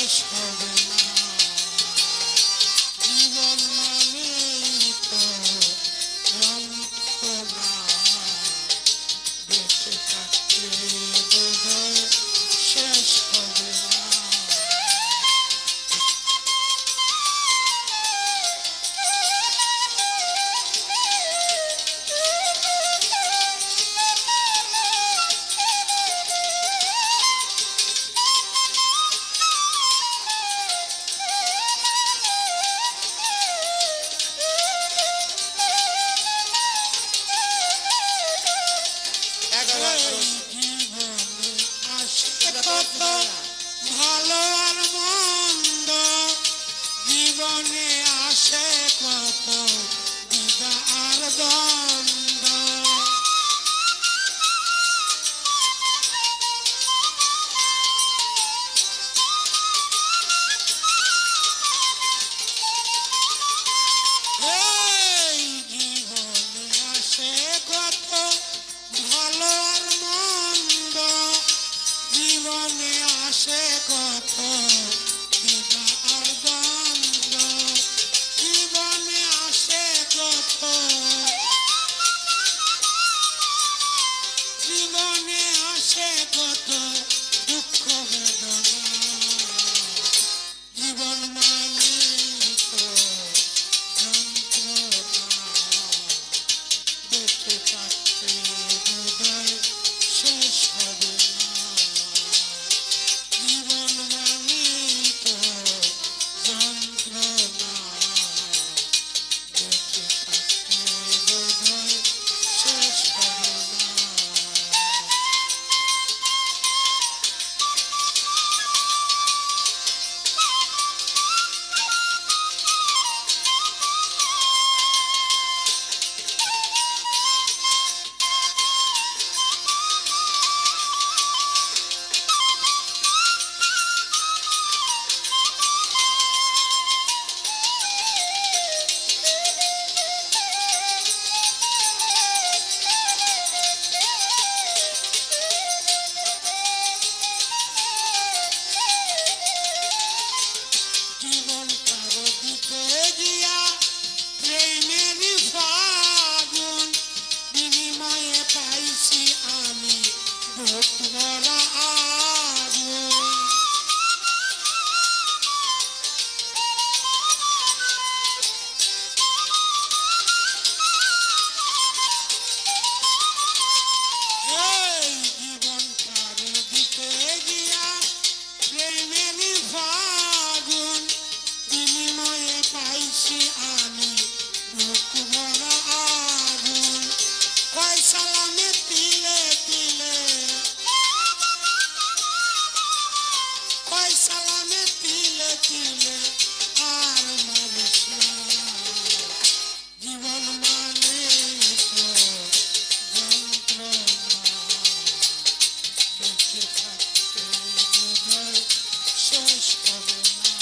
শেষ হবে না। জীবন মানেই তো যন্ত্রণা, বেঁচে থাকতে বোধহয় শেষ হবে না। ভালো আর মন্দ জীবনে আসে কত দ্বিধা আর দ্বন্দ্ব। এই জীবনে আসে কত ভালো আর মন্দ, জীবনে আসে কত দ্বিধা আর দ্বন্দ্ব। জীবনে আসে কত, জীবনে আসে কত দুঃখ বেদনা। জীবন মানে তো যন্ত্রণা, বেঁচে থাকতে বোধহয় শেষ হবে না। জীবন মানে তো যন্ত্রণা, বেঁচে থাকতে বোধহয় শেষ হবে না। জীবন কারো দিতে গিয়া প্রেমেরই ফাগুন, বিনিময়ে পাইছি আমি বুক ভরা আগুন। এই জীবন কারো দিতে গিয়া প্রেমেরই ফাগুন, বিনিময়ে পাইছি আমি বুক ভরা আগুন। কয় সালামে তিলে তিলে, কয় সালামে তিলে তিলে আর মারিস না। জীবন মানে তো যন্ত্রণা, বেঁচে থাকতে বোধহয় শেষ হবে না।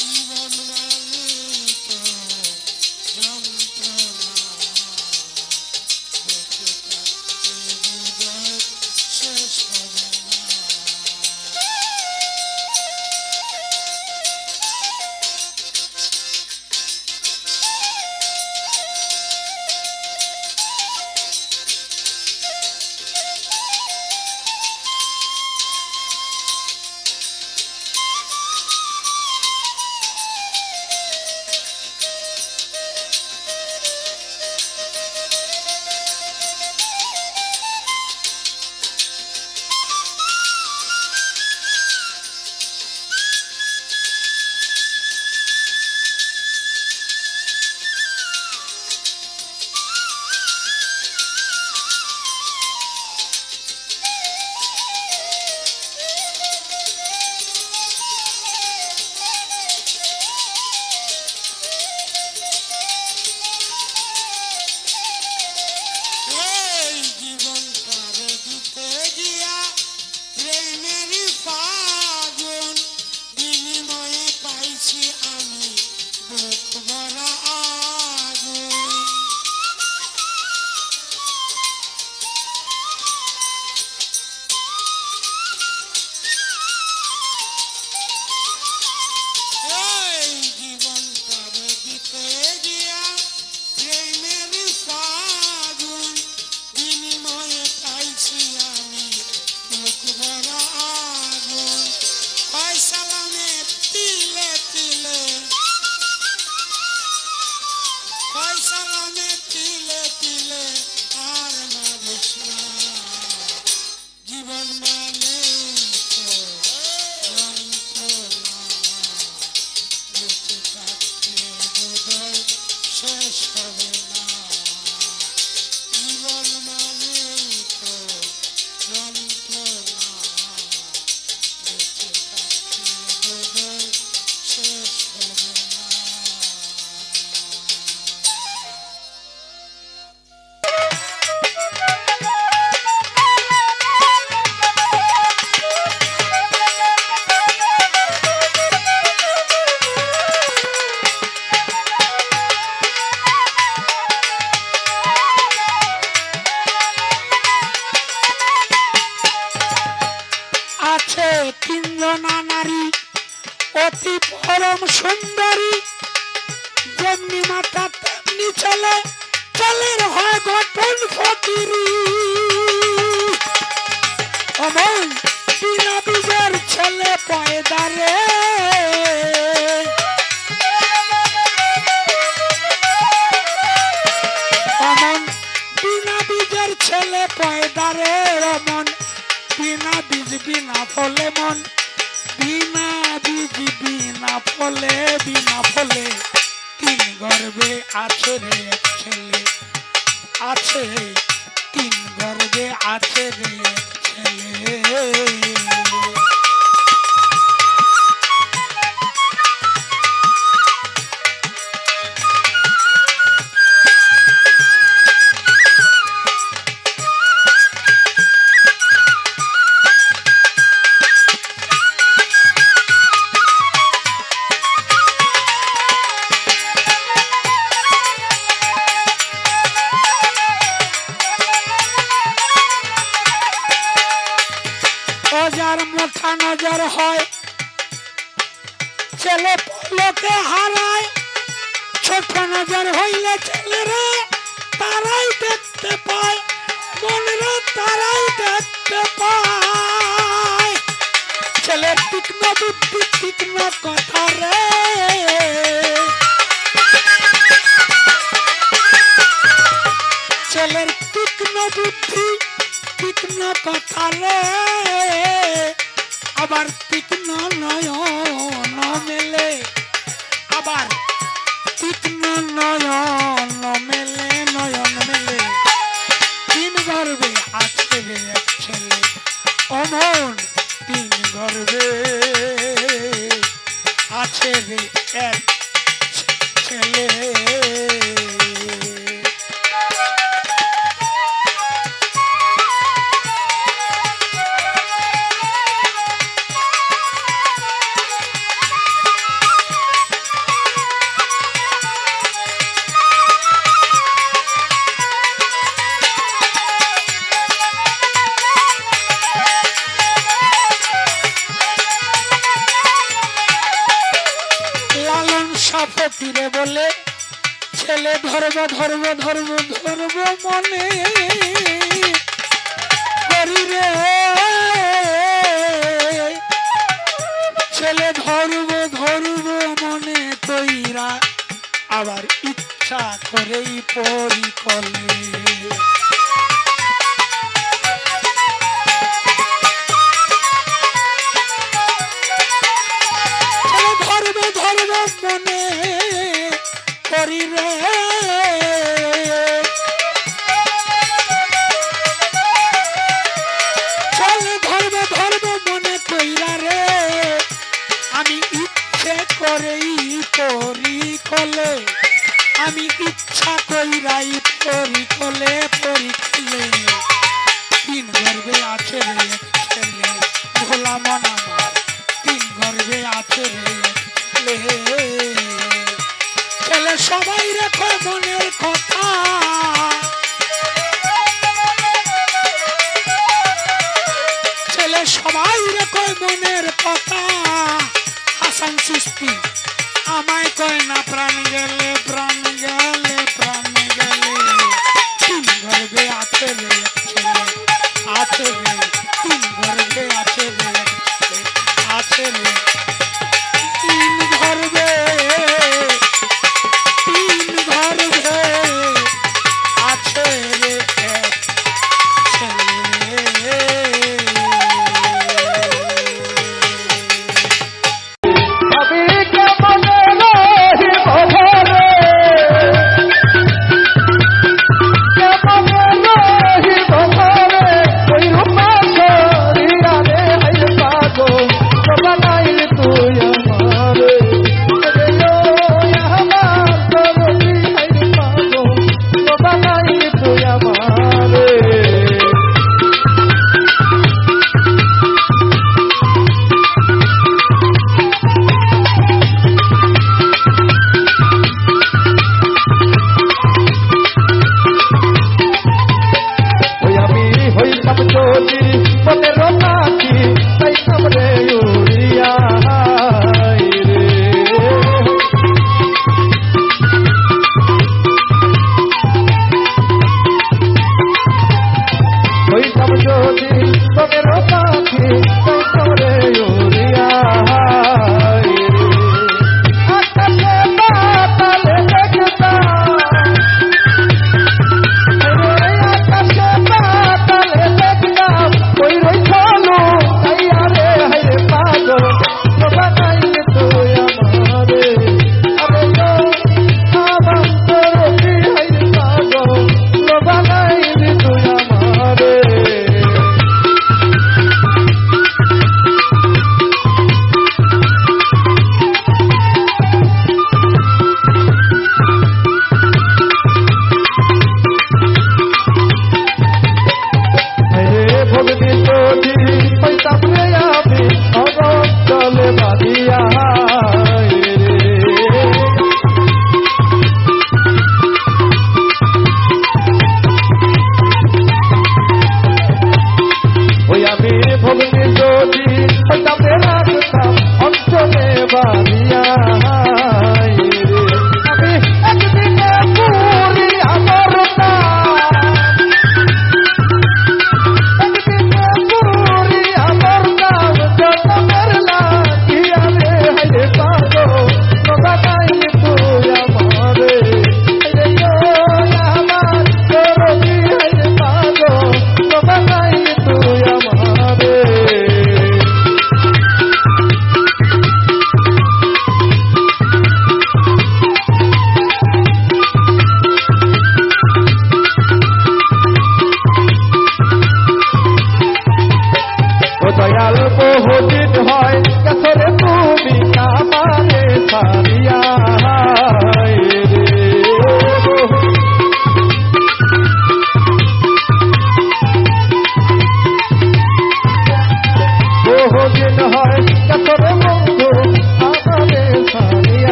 জীবন মানে তো যন্ত্রণা, বেঁচে থাকতে বোধহয় শেষ হবে না। তিনজনা নারী অতি পরম সুন্দরী, যেমনি মাথা তেমনি চলে, চলের হয় গঠন ফকিরি। অমন বিনা বীজের ছেলে পয়দা রে, অমন বিনা বীজের ছেলে পয়দা রে, অমন বিনা বীজ বিনা ফলে মন, বিনা বীজ বিনা ফলে, বিনা ফলে তিন গর্ভে আছে রে এক ছেলে, আছে তিন গর্ভে আছে রে এক ছেলে। যার মাথা নজর হয় ছেলে পলকে হারায়, ছোট নজর হইলে ছেলেরা তারাই দেখতে পায়, মনেরা তারাই দেখতে পায়। ছেলের তীক্ষ্ণ বুদ্ধি তীক্ষ্ণ কথা রে, ছেলের তীক্ষ্ণ বুদ্ধি তীক্ষ্ণ কথা রে, আবার তীক্ষ্ণ নয়ন মেলে, আবার তীক্ষ্ণ নয়ন মেলে, নয়ন মেলে তিন গর্ভে আছে রে এক ছেলে, অমন তিন গর্ভে আছে রে এক ছেলে। ফকিরে বলে ছেলে ধরব ধরব ধরব ধরব মনে করি রে, ছেলে ধরব ধরব মনে কইরা, আবার ইচ্ছা করেই পরি কলে। মনে করি রে, চলে ধরব ধরব মনে কইরা রে, আমি ইচ্ছে করেই পরি কলে, আমি ইচ্ছা কইরাই পরি কলে, পরি কলে তিন গর্ভে আছে রে এক ছেলে, ভোলা মন আমার তিন গর্ভে আছে রে ছেলে। সবাই রেখো মনের কথা, ছেলে সবাই রেখো মনের কথা, হাসান চিশতি আমায় কয় না প্রাণ গেলে, প্রাণ গেলে, প্রাণ গেলে তিন গর্ভে আছে রে ছেলে, আছে রে তিন গর্ভে আছে রে ছেলে, আছে রে তিন গর্ভে, তিন গর্ভে আছে রে এক ছেলে। Bye.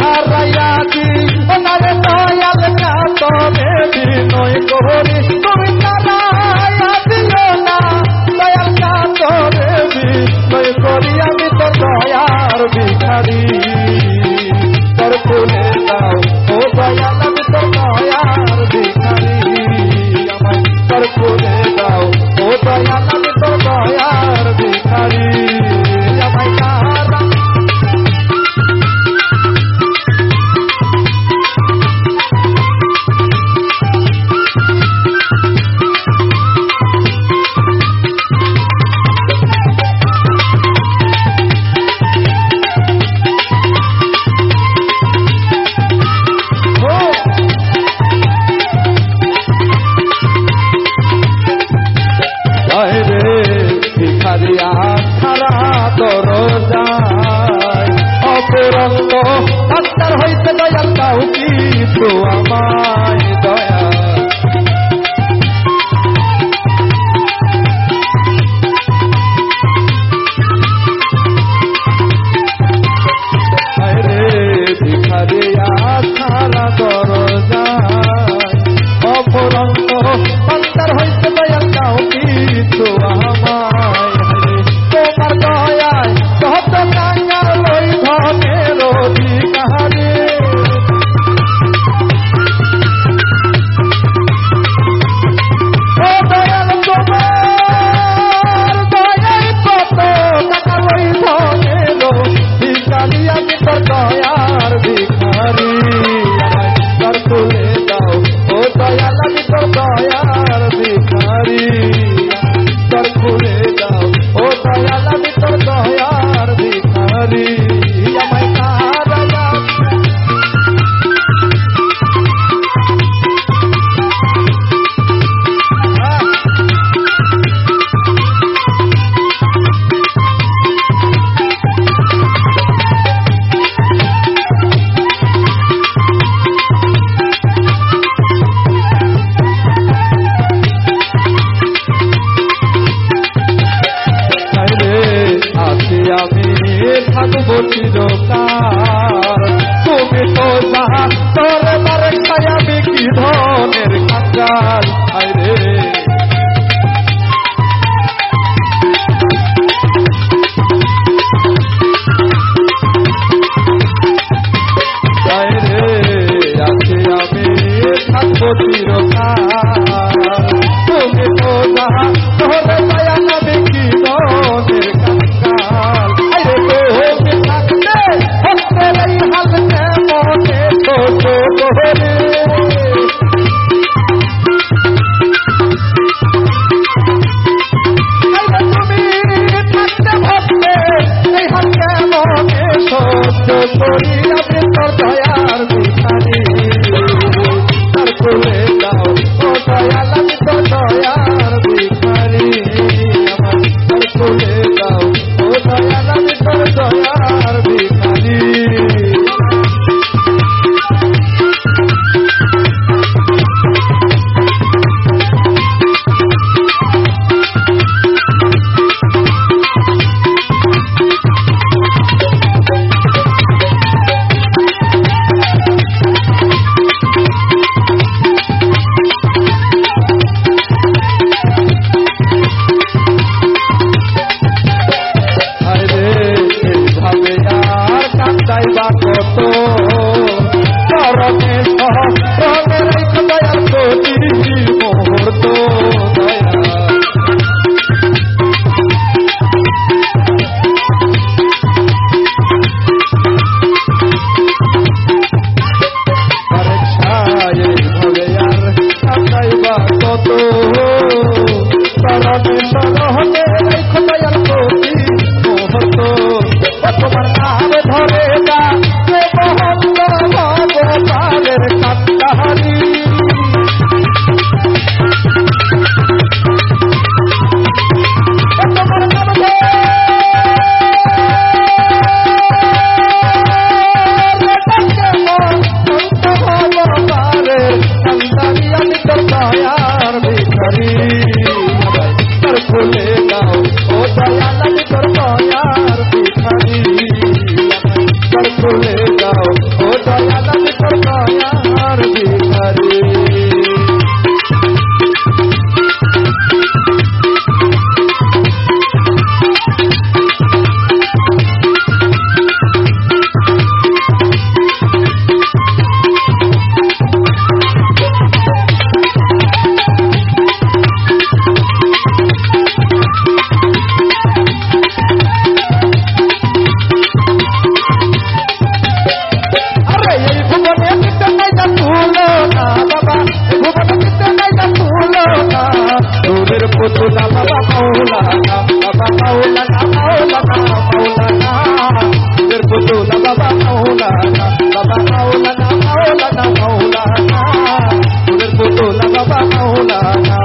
হারাইয়াছি ওনারে দয়াল কাতরে বিনয় করি তুমি তারাইয়া দিও না দয়াল কাতরে বিনয় করি আমি তো দয়ার ভিখারি তোর খুলে দাও ও দয়াল আমি তো দয়ার ভিখারি আমায় তোর খুলে দাও ও দয়াল আমি তো দয়ার ভিখারি আমায় তারা ভিখারিয়া খারা দরজায় অপরঙ্গ ডাক্তার হইতে দয়াল দাও কিছু আমায় দয়া রে ভিখারিয়া খারা দরজায় অপরঙ্গ ডাক্তার হইতে দয়াল দাও কিছু আমায় তোমার দয়ায় কত কাঙ্গাল ওই ধনের অধিকারে ও দয়াল তোমার দয়ায় কত কাঙ্গাল ওই ধনের অধিকারী আমি তোর দয়ার ভিখারি তোর খুলে দাও ও দয়াল আমি তোর দয়ার ভিখারি তোর খুলে দাও ও দয়াল আমি তোর দয়ার ভিখারি আমায় তারা আমি থাকবো চিরকাল তুমি তো যাহা তোর বারে খায়াবি কি ধনের কাঙ্গাল আরে আছি আমি থাকবো চিরকাল তুমি তো যাহা তোর মায়া নাবে কি ধনের কাঙ্গাল দয়ার ভিখারি তার খুলে দাও ও দয়াল আমি তো দয়ার ভিখারি আমার তার খুলে দাও ও দয়াল আমি তোর দয়ার ভিখারি বাবা মাওলানা মাওলানা মাওলানা নূরের পুতুলা বাবা মাওলানা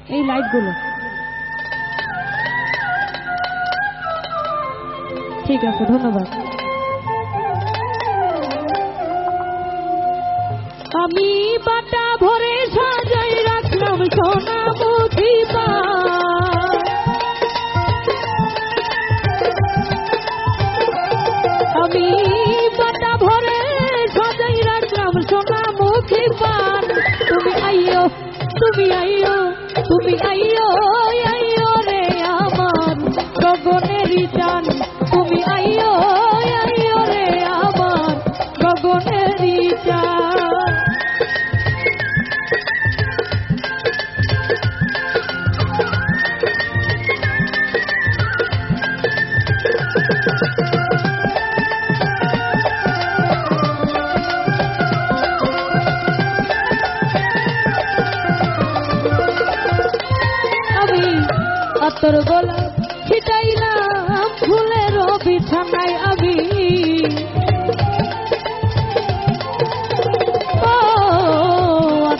এই লাইটগুলো ঠিক আছে, ধন্যবাদ। আমি বাটা ভরে সাজাই রাখলাম সোনামুখী পান, আমি বাটা ভরে সাজাই রাখলাম সোনামুখী পান। তুমি আইয়ো, তুমি আইয়ো, তুমি আইয়ো, আইয়ো রে আমার গগনেরই চান। তুমি আইয়ো, আইয়ো রে আমার গগনেরই চান। তোর গোলাপ ছিটাইলাম ফুলের বিছানায় আমি, ও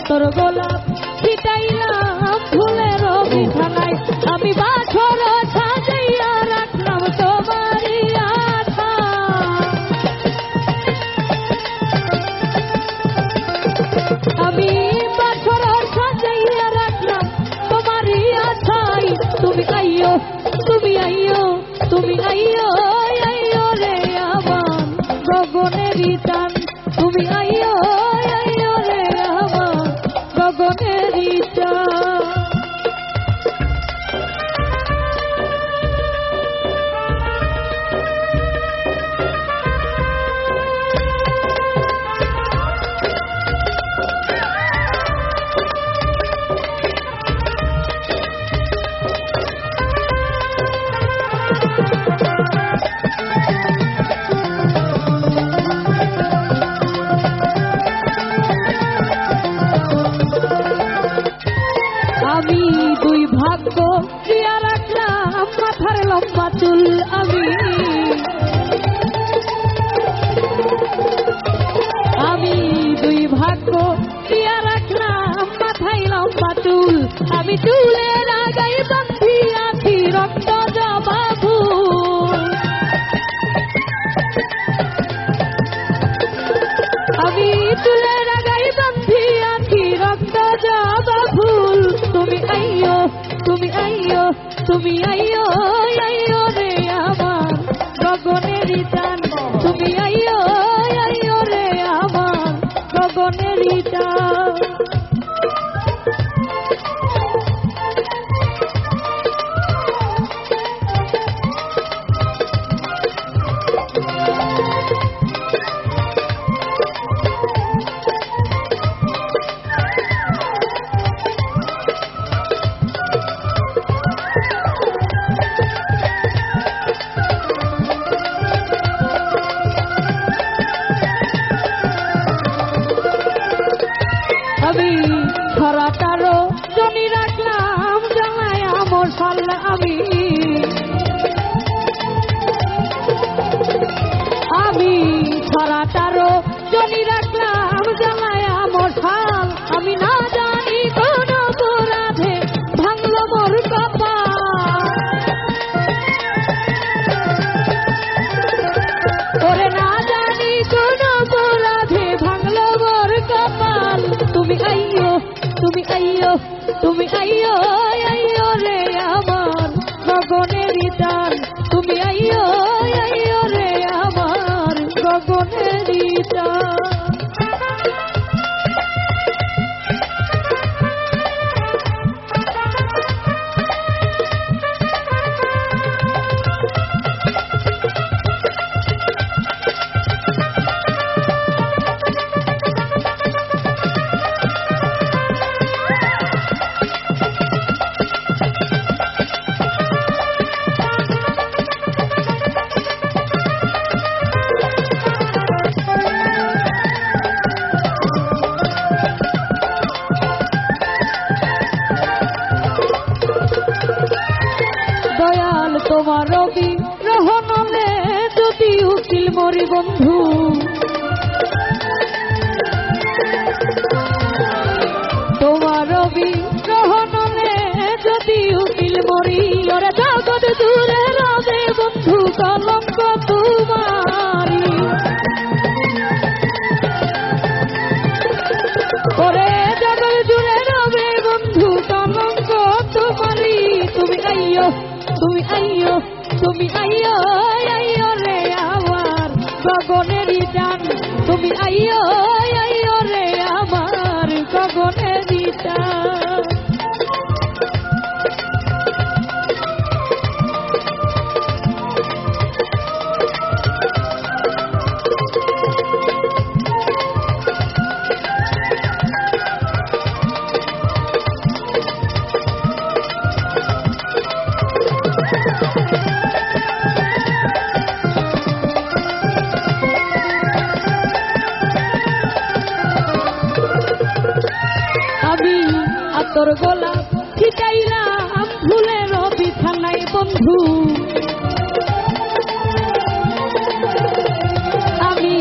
তোর গোলাপ ছিটাইলাম ফুলের বিছানায় আমি, বাছর সাজাইয়া রাখলাম তোমারই আশা। আমি বাছর সাজাইয়া রাখলাম তোমারই আশায়। তুমি আইয়ো, তুমি আইয়ো, তুমি আইয়ো, আইয়ো রে আমার গগনেরই টান। তুমি আইয়ো, আইয়ো রে আমার গগনেরই টান। আমি দুই ভাগ্য দিয়া রাখলাম মাথার লম্বা চুল আমি, আমি দুই ভাগ্য দিয়া রাখলাম মাথায় লম্বা চুল। আমি চুলের আগায় বাঁধিয়াছি রক্ত জবা ফুল, আমি চুলের আগায় বাঁধিয়াছি রক্ত জবা ফুল। তুমি আইয়ো, তুমি আইয়ো, তুমি আইয়ো, আইয়ো রে আমার গগনেরই টান। তুমি আইয়ো, আইয়ো রে আমার গগনেরই টান। আমি ছড়াটারও জনি রাখলাম জানায় আমার সাল্লা আমি, আমি ছড়াটারও জনি রাখলাম জানায় আমার সাল। আমি না জানি কোন অপরাধে ভাঙলো মোর কপাল, ওরে না জানি কোন অপরাধে ভাঙলো মোর কপাল। তুমি আইয়ো, তুমি আইয়ো, তুমি আইয়ো, আইয়ো রে আমার গগনেরই টান। তুমি আইয়ো, আইয়ো রে আমার গগনেরই টান। দয়াল তোমার রবি রহনলে যদি উকিল মরি বন্ধু, তোমার রবি রহনলে যদি উকিল মরি, ওরে জগৎ দূরে রবে বন্ধু কলঙ্ক আইয়ো আইয়ো রে আমার গগনের চাঁদ। তোর গোলাপ ছিটাইলাম ফুলের বিছানায় বন্ধু, আমি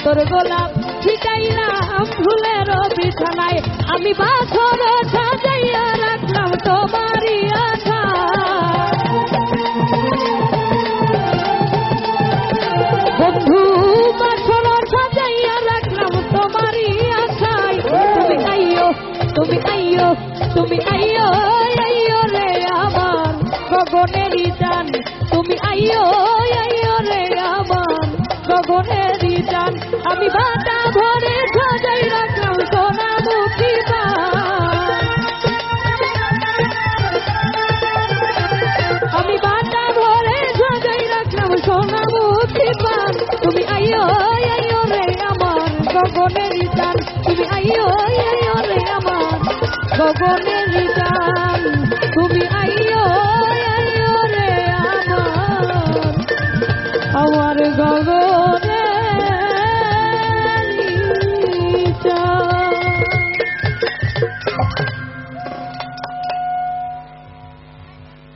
তোর গোলাপ ছিটাইলাম ফুলের বিছানায়, আমি বাছর সাজাইয়া রাখলাম তোমারই আশা। বন্ধু বাছর সাজাইয়া রাখলাম তোমারই আশায়, তুমি আইয়ো তুমি আইয়ো তুমি আইয়ো আইয়ো রে আমার গগনেরই চান, তুমি আইয়ো আইয়ো রে আমার গগনেরই চান। আমি বাটা ভরে সাজাই রাখলাম সোনামুখী পান, আমি বাটা ভরে সাজাই রাখলাম সোনামুখী পান। তুমি আইয়ো আইয়ো রে আমার গগনেরই চান, তুমি আইয়ো আইয়ো রে আমার গগনের চাঁদ, তুমি আইয়ো আইয়ো রে আমার গগনের চাঁদ।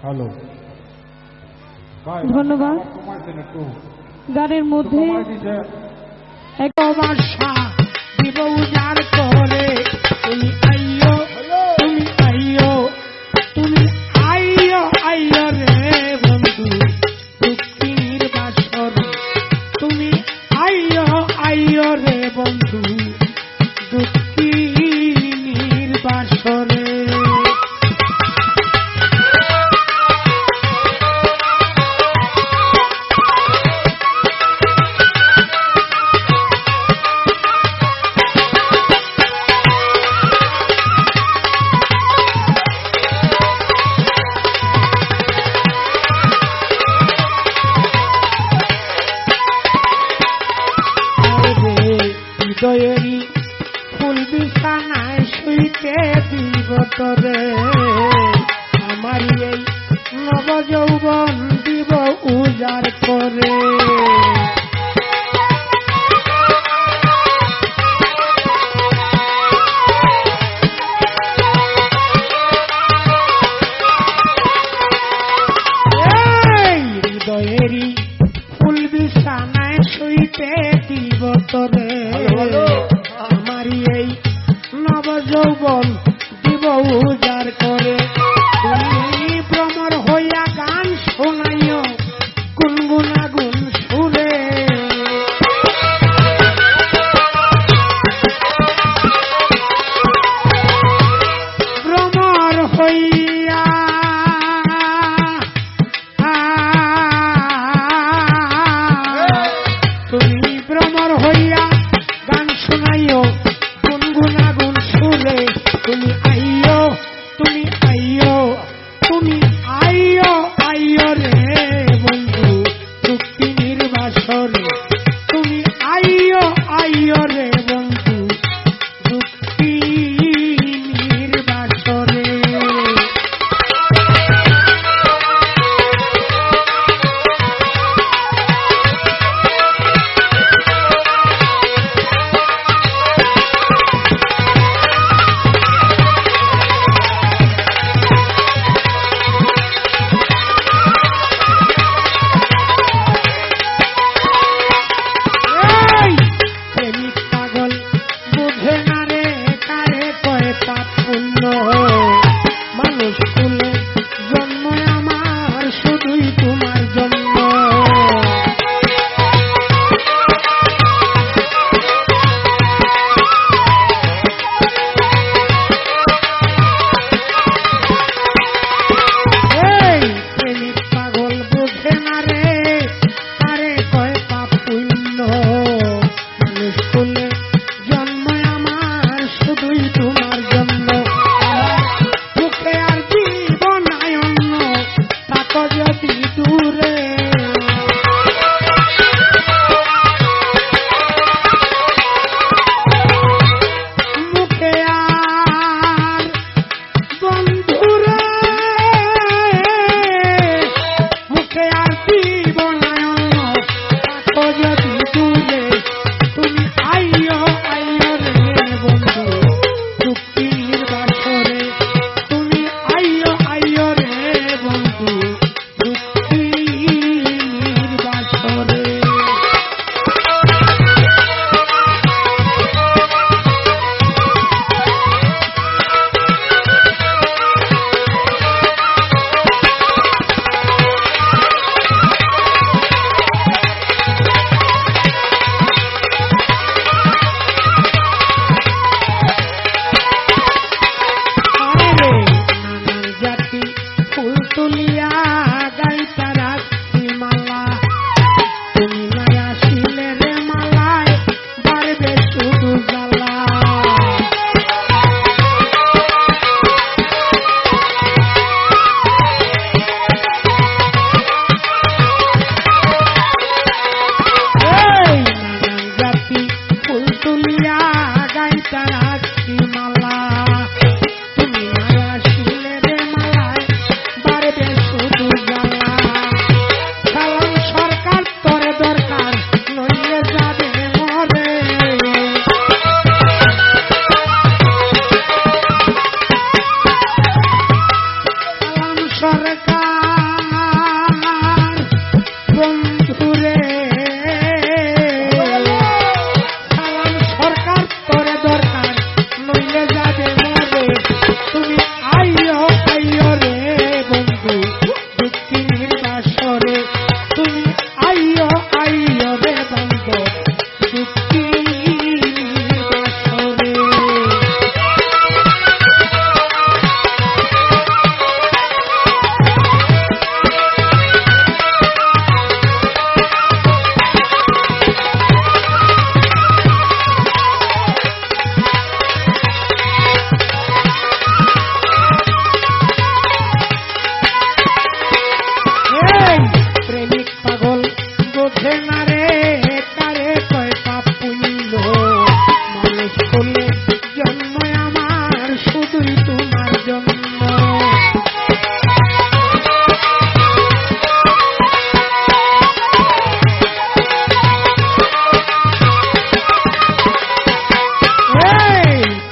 হ্যালো, ধন্যবাদ। গানের মধ্যে এক বাসা দিব উজাড় করে, তুমি আইয়ো তুমি আইয়ো তুমি আইয়ো আইয়ো রে বন্ধু দুঃখীর বাসর, তুমি আইয়ো আইয়ো রে বন্ধু দুঃখীর বাসরে। হৃদয়েরই ফুল বিছানায় শুইতে দিব তোরে, আমার এই নব যৌবন দিব উজাড় করে। হৃদয়েরই ফুল বিছানায় শুইতে দিব তোরে, আমারি এই নব যৌবন দিব উজাড় করে। তুমি ভ্রমর হইয়া গান শোনাইও গুনগুনা গুন সুরে, দুঃখিনীর বাসরে তুমি আইও আইও রে বান্ধব দুঃখিনীর বাসরে। প্রেমিক পাগল বোঝে না রে কারে কয় পাপ পুণ্য মানুষ করলে জন্ম আমার শুধুই তোমার জন্য।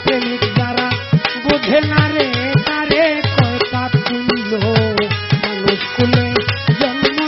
প্রেমিক যারা বোঝে না রে কারে কয় পাপ পুণ্য মানুষ করলে জন্ম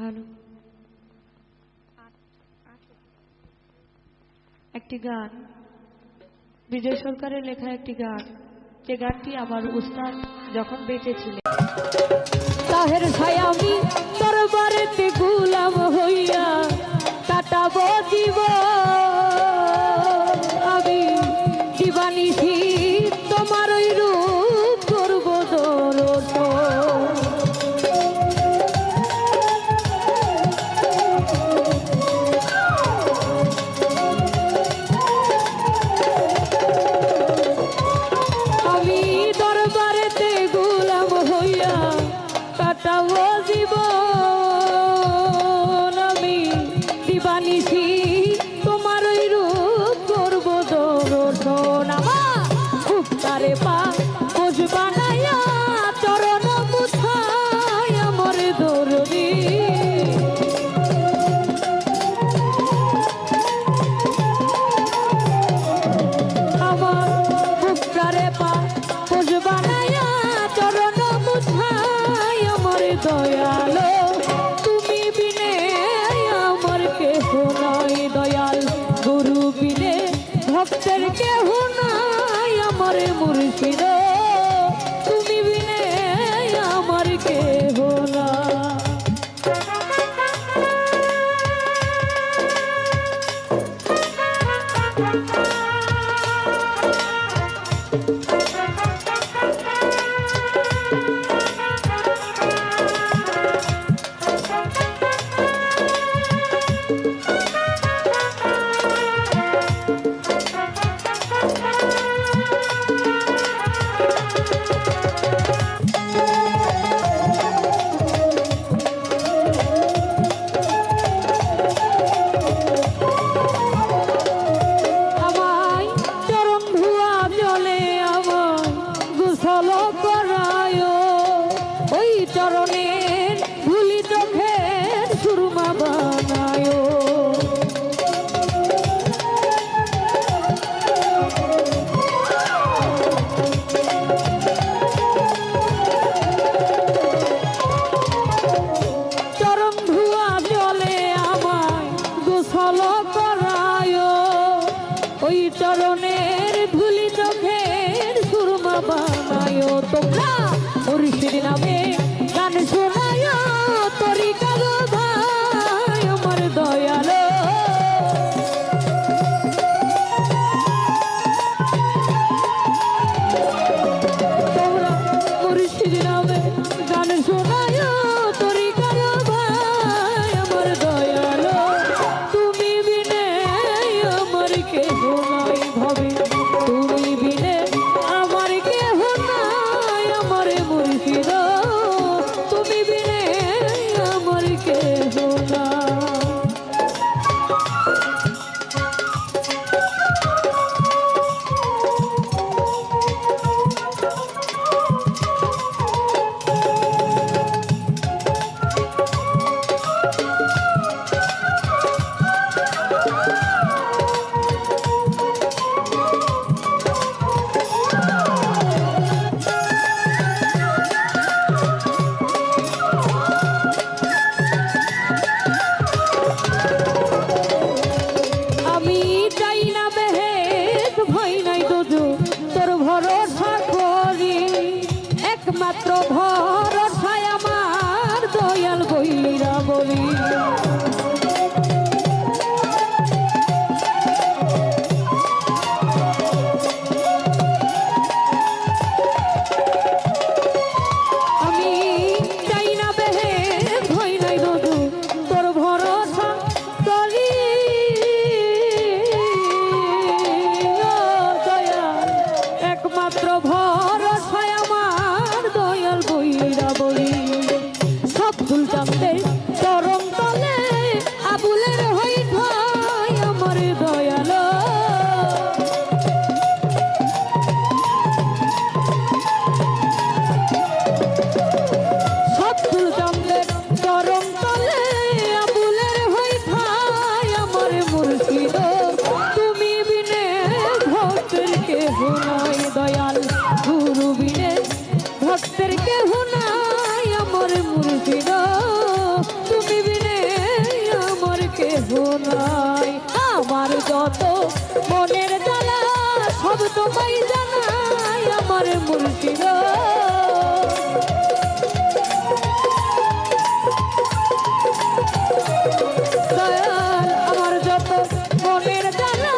হ্যালো, একটি গান, বিজয় সরকারের লেখা একটি গান, যে গানটি আমার উস্তাদ যখন বেঁচে ছিলেন। তাহের ছায়া আমি দরবারেতে গোলাম হইয়া কাটাবো দিব আমি দিবানিশি তোমার ওই রূপ করব দর্শন। আমি দরবারেতে গোলাম হইয়া কাটাবো জীবন আমি দিবানিশি তোমার ওই রূপ করব দর্শন। আমার খুব তারে পা বোঝ বানাইয়া চরণ মুছাই আমার দরদি আমার খুব তারে পা বোঝ বানাইয়া চরণ মুছাই আমার দয়ালো তুমি বিনে আমার কেহ নাই দয়াল গুরু বিনে ভক্তের কেহ নাই আমার মুর্শিদ তুমি বিনে আমার কেহ নাই। আমায় চরণ ধোয়া জলে আমায় গোসল করায় ওই চরণের ধুলি চোখের সুরমা বানায়। চরণ ধোয়া জলে আমায় গোসল করায় ওই চরণের ধুলি চোখের সুরমা বানায়। তোমরা মুর্শিদ নামে গান শোনায় তরিকার ভাই আমার দয়ালো তোমরা মুর্শিদ নামে গান শোনায় তরিকার ভাই আমার দয়ালো তুমি বিনে আমার কেহ নাই ভাবে তুমি বিনে আমার কেহ নাই আমার মুর্শিদ তুমি বিনে আমার কেহ নাই। আমি চাই না বেহেদ ভয় নাই দোজো তোর ভরসা করি একমাত্র ভরসায় আমার দয়াল বইরা বলি। আমি চাই না বেহেদ ভয় নাই দোজো তোর ভরসা করি দয়াল একমাত্র ভরসায় আমার দয়াল বইরা বলি। সব ভুল জানতে চরম তলে আবুলের হই ভাই আমার দয়ালো সব ভুল জানতে চরম তলে আবুলের হই ভাই আমার মুর্শিদ তুমি বিনে ভক্তের কেহ নাই দয়াল গুরু বিনে ভক্তের কেহ নাই আমার মুর্শিদ তুমি বিনে যত মনের জ্বালা সব তোমায় জানাই আমার মুর্শিদ দয়াল আমার যত মনের জ্বালা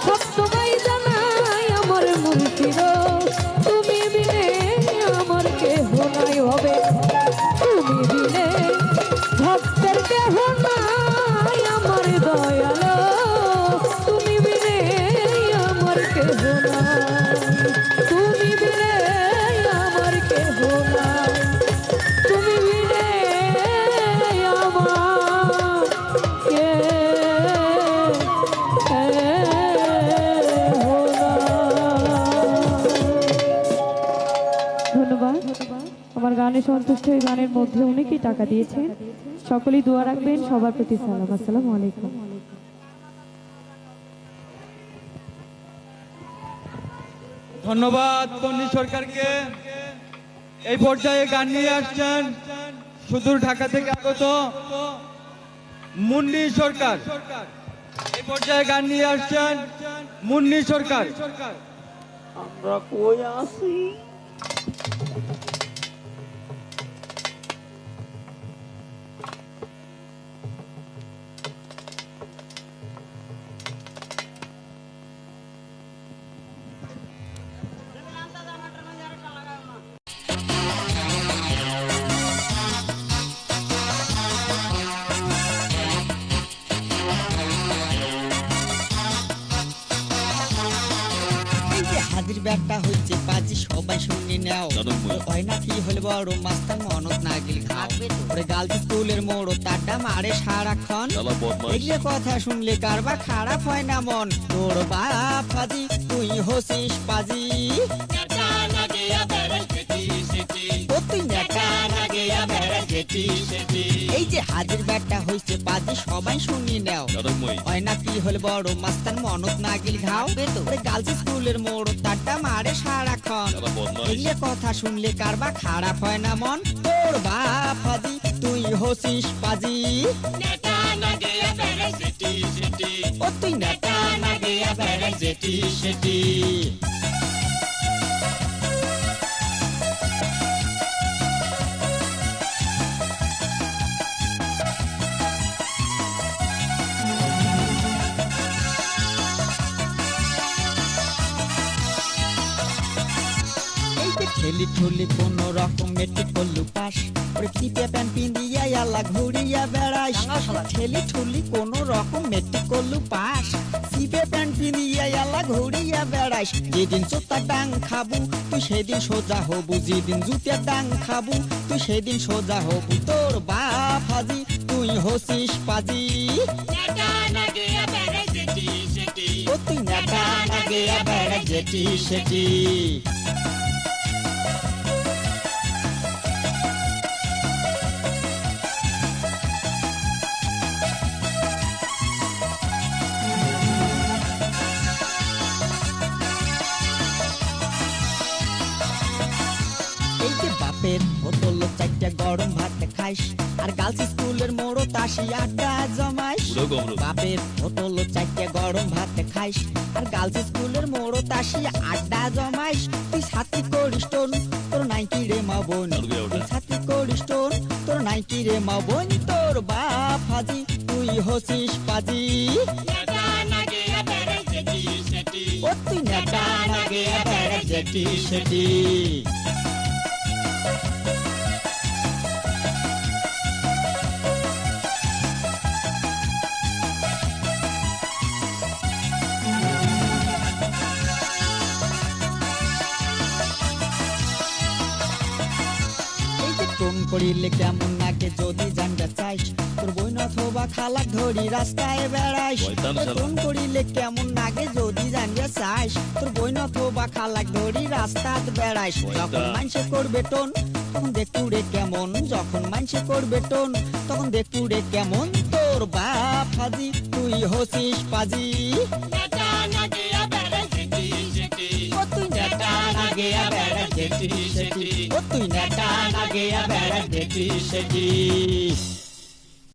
সব তোমায় জানাই আমার মুর্শিদ তুমি বিনে আমার কেহ নাই হবে তুমি বিনে ভক্তের কেহ নাই আমার দয়াল তুমি বিনে আমার কেহ নাই তুমি বিনে আমার কেহ নাই তুমি বিনে আমার কেহ ধন্যবাদ। আমার গানে সন্তুষ্ট এই গানের মধ্যে অনেকেই টাকা দিয়েছেন। সকলেই দোয়া রাখবেন। সবার প্রতি সালাম। আসসালামু আলাইকুম। ধন্যবাদ পন্নী সরকারকে। এই পর্যায়ে গান নিয়ে আসছেন সুদূর ঢাকা থেকে আগত মুন্নি সরকার। এই পর্যায়ে গান নিয়ে আসছেন মুন্নি সরকার। আমরা কই আছি? হাজির ব্যাগটা হচ্ছে পাজি সবাই শুনে নাও হয় না কি হলে বড় মাস্টার মনত না গেল ঘাটবে গার্লস স্কুলের মোড় তাড্ডা মারে সারাক্ষণ এগুলো কথা শুনলে কারবা খারাপ হয় না মন তোর বাপ ফাজি তুই হসিস পাজি এই যে হাজির ব্যাগটা হয়েছে পাজি সবাই শুনি নাও হয় না কি হলে বড় মাস্টার মনত না গেল ঘাও গার্লস স্কুলের মোড় তাড্ডা মারে সারাক্ষণ এগুলো কথা শুনলে কারবা খারাপ হয় না মন তোর বাপ ফাজি তুই হসিস পাজি ও তুই নেতা না গিয়া বেড়ে যেটি সেটি ঠেলি ঠুলি কোন রকম মেট্রিক করলু পাস ওরে চিপে প্যান্ট পিন্দিয়া আল্লাহ ঘুরিয়া বেড়াইস ঠেলি ঠুলি কোন রকম মেট্রিক করলু পাস চিপে প্যান্ট পিন্দিয়া আল্লাহ ঘুরিয়া বেড়াইস যেদিন চোতা ডাং খাবু তুই সেদিন সোজা হবু যেদিন জুতে ডাং খাবু তুই সেদিন সোজা হবু তোর বাপ হাজি তুই হসিস পাজি ও তুই নেতা না গিয়া বেড়া যেটি সেটি বাপের বোতল চারটা গরম ভাত খাইস আর গার্লস স্কুলের মোড়ো তাসি আড্ডা জমাইস বাপের বোতল চারটা গরম ভাত খাইস আর গার্লস স্কুলের মোড়ো তাসি আড্ডা জমাইস তুই ছাত্রী করিস তোর তোর নাইকি রে মা বোন তুই ছাত্রী করিস তোর নাইকি রে মা বোন তোর বাপ হাজি তুই হসিস পাজি ও তুই নেতা না গিয়া বেড়ে যেটি সেটি টোন করিলে কেমন নাকে যদি জানতে চাইস তোর বই অথবা খালাক ধরি রাস্তায় বেড়াইস টোন করিলে কেমন নাকে যদি জানতে চাইস তোর বই অথবা খালাক ধরি রাস্তাত বেড়াইস যখন মানুষে করবে টোন তখন দেখু রে কেমন যখন মানুষে করবে টোন তখন দেখু রে কেমন তোর বাপ হাজি তুই হসিস পাজি ও তুই নেতা না গিয়া বেড়া যেটি সেটি ও তুই নেতা না গিয়া বেড়া যেটি সেটি